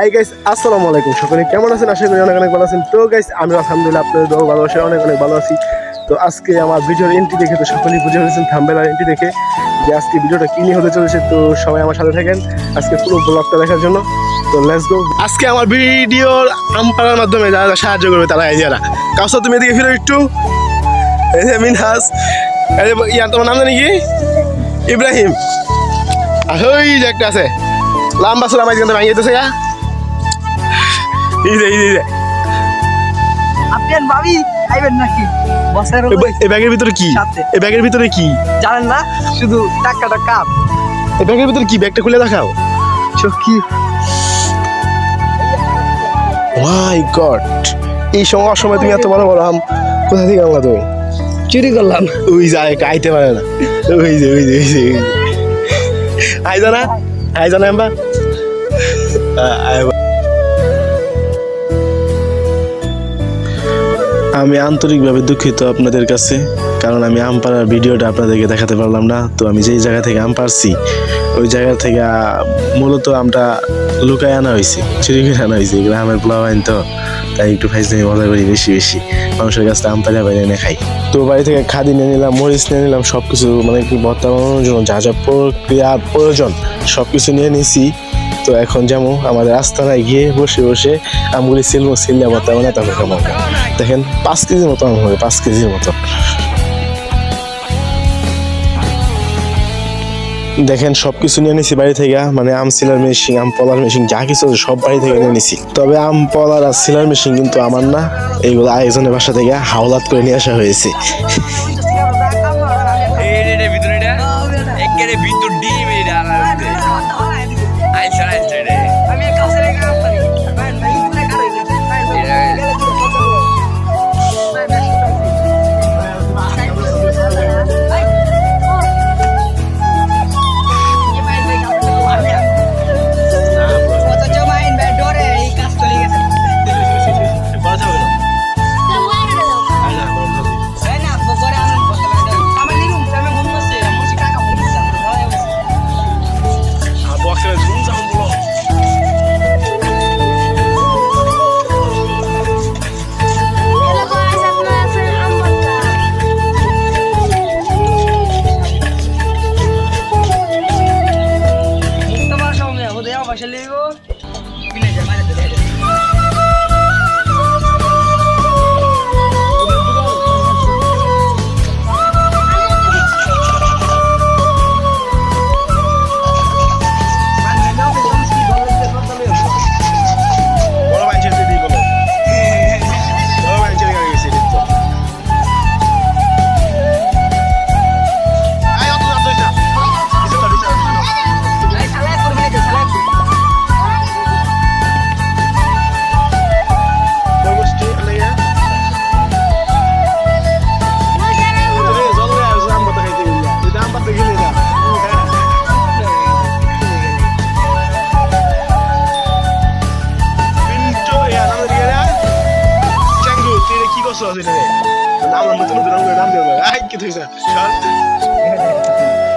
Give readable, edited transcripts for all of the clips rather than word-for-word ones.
Hi guys, আসসালামু আলাইকুম। সকলে কেমন আছেন? আশা করি অনেক অনেক ভালো আছেন। তো গাইস, আমি আলহামদুলিল্লাহ আপনাদের দোয়া ভালোবাসা অনেক অনেক ভালো আছি। তো আজকে আমার ভিডিওর এন্ট্রি দেখে তো সকলেই বুঝে ফেলেছেন থাম্বনেল আর এন্ট্রি দেখে যে আজকে ভিডিওটা কি নিয়ে হতে চলেছে। তো সবাই আমার সাথে থাকেন আজকে পুরো ব্লগটা দেখার জন্য। তো লেটস গো। আজকে আমার ভিডিওর আমপাড়ার মাধ্যমে যারা সাহায্য করবে তারা এই যারা কাউসার, তুমি এদিকে ফিরো একটু। এই যে মিনহাস, এই যে ইয়া, তোমার নাম জানি কি? ইব্রাহিম। আর ওই যে একটা আছে লম্বা সুরা মাঝখান থেকে ভাঙিয়ে দিতেছে গা। এই যে আপনার ভাবি আইবেন নাকি? বসের এই ব্যাগের ভিতরে কি? এই ব্যাগের ভিতরে কি জানেন না? শুধু টাকাটা কাপ। এই ব্যাগের ভিতরে কি? ব্যাগটা খুলে দেখাও। চকি মাই গড, এই সময় তুমি এত বড় বড় আম কোথা থেকে আনলা তুমি? চুরি করলাম। ওই যায় আইতে পারে না। ওই যে আইজানা আম্বা। আমি আন্তরিকভাবে দুঃখিত আপনাদের কাছে, কারণ আমি আম পাড়ার ভিডিওটা আপনাদেরকে দেখাতে পারলাম না। তো আমি যেই জায়গা থেকে আম পারছি ওই জায়গা থেকে মূলত আমটা লুকায় আনা হয়েছে, চুরি করে আনা হয়েছে। গ্রামের পোলাও আইন তো, তাই একটু ফাইজলামি মজা করি বেশি মানুষের কাছ থেকে আম পাড়া বাইরে এনে খাই। তো বাড়ি থেকে খাদি নিয়ে নিলাম, মরিচ নিয়ে নিলাম, সব কিছু মানে কি ভর্তা বানানোর জন্য যা যা প্রক্রিয়ার প্রয়োজন সব কিছু নিয়ে নিয়েছি। তো এখন যেমন আমাদের আস্তানায় গিয়ে বসে আমগুলি সিল্লা ভর্তা বানায় তারপর খাবো। দেখেন 5 কেজির মতো আম হবে, 5 কেজির মতো। দেখেন সবকিছু নিয়ে নিছি বাড়ি থেকে, মানে আম সিলার মেশিন, আম পলার মেশিন, যা কিছু আছে সব বাড়ি থেকে নিয়ে নিছি। তবে আম পলার আর সিলার মেশিন কিন্তু আমার না, এইগুলো আরেকজনের বাসা থেকে হাওলাত করে নিয়ে আসা হয়েছে।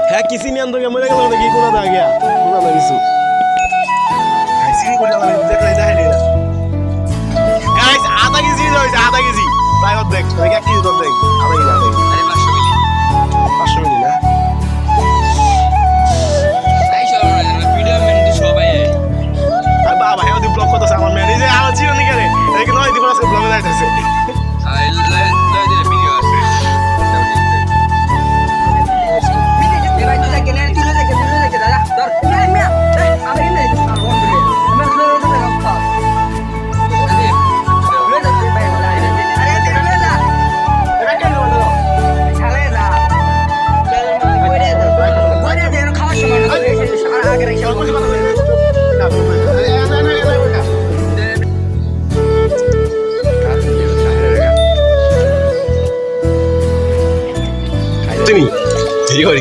হ্যাঁ কিসি নিয়ে আনতো মরে গেল নাকি কোনো দা গিয়া কোনো না কিছু সিরি করে আমাদের দেখলে যায় না গাইস। আধা কেজি হইছে, আধা কেজি প্রায় অর্ধেক, মানে 1 কেজি অর্ধেক, আধা কেজি আরে 500 মিলি না। তাই ভিডিও মেন সবাই আর বাবা হেও দি ব্লগ করতেছে আমার মেয়ে, এই যে আমার চিরন নি করে এই কি নয় দি বড় ব্লগে যাইতেছে।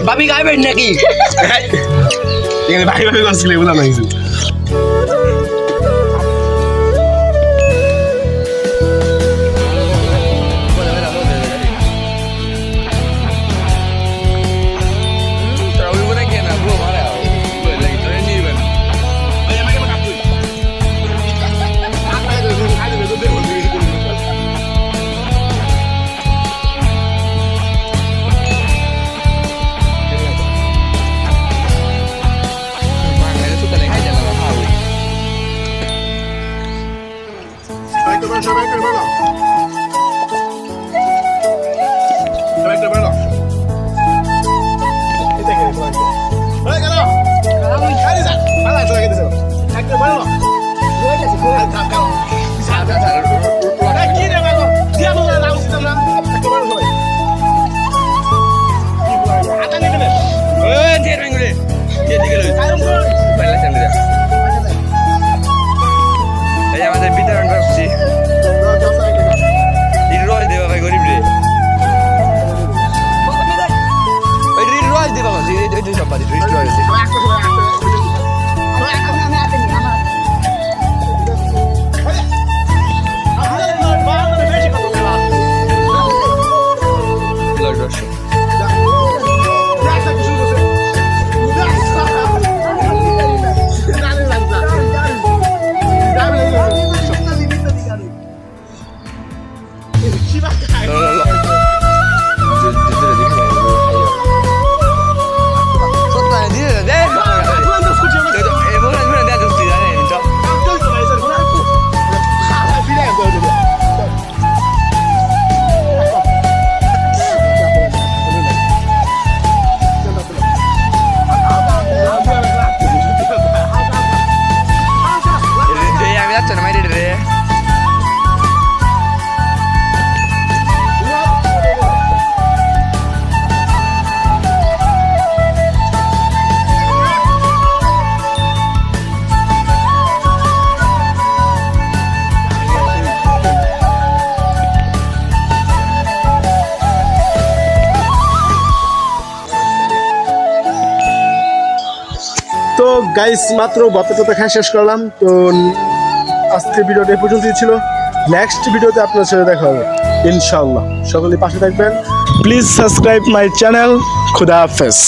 ভাবি গাইবেন নাকি? ভাই করছিলে বলা না কিছু। আমাদের বিতরণ করছি রস দেবা ভাই গরিব রে রস দেবা সব বাড়ি তো গাইস মাত্র ভর্তা খাই শেষ করলাম। তো আজকে ভিডিওটা এই পর্যন্তই ছিল। নেক্সট ভিডিওতে আপনার সাথে দেখা হবে ইনশাআল্লাহ। সকলে পাশে থাকবেন। Please subscribe my channel. খুদা হাফেজ।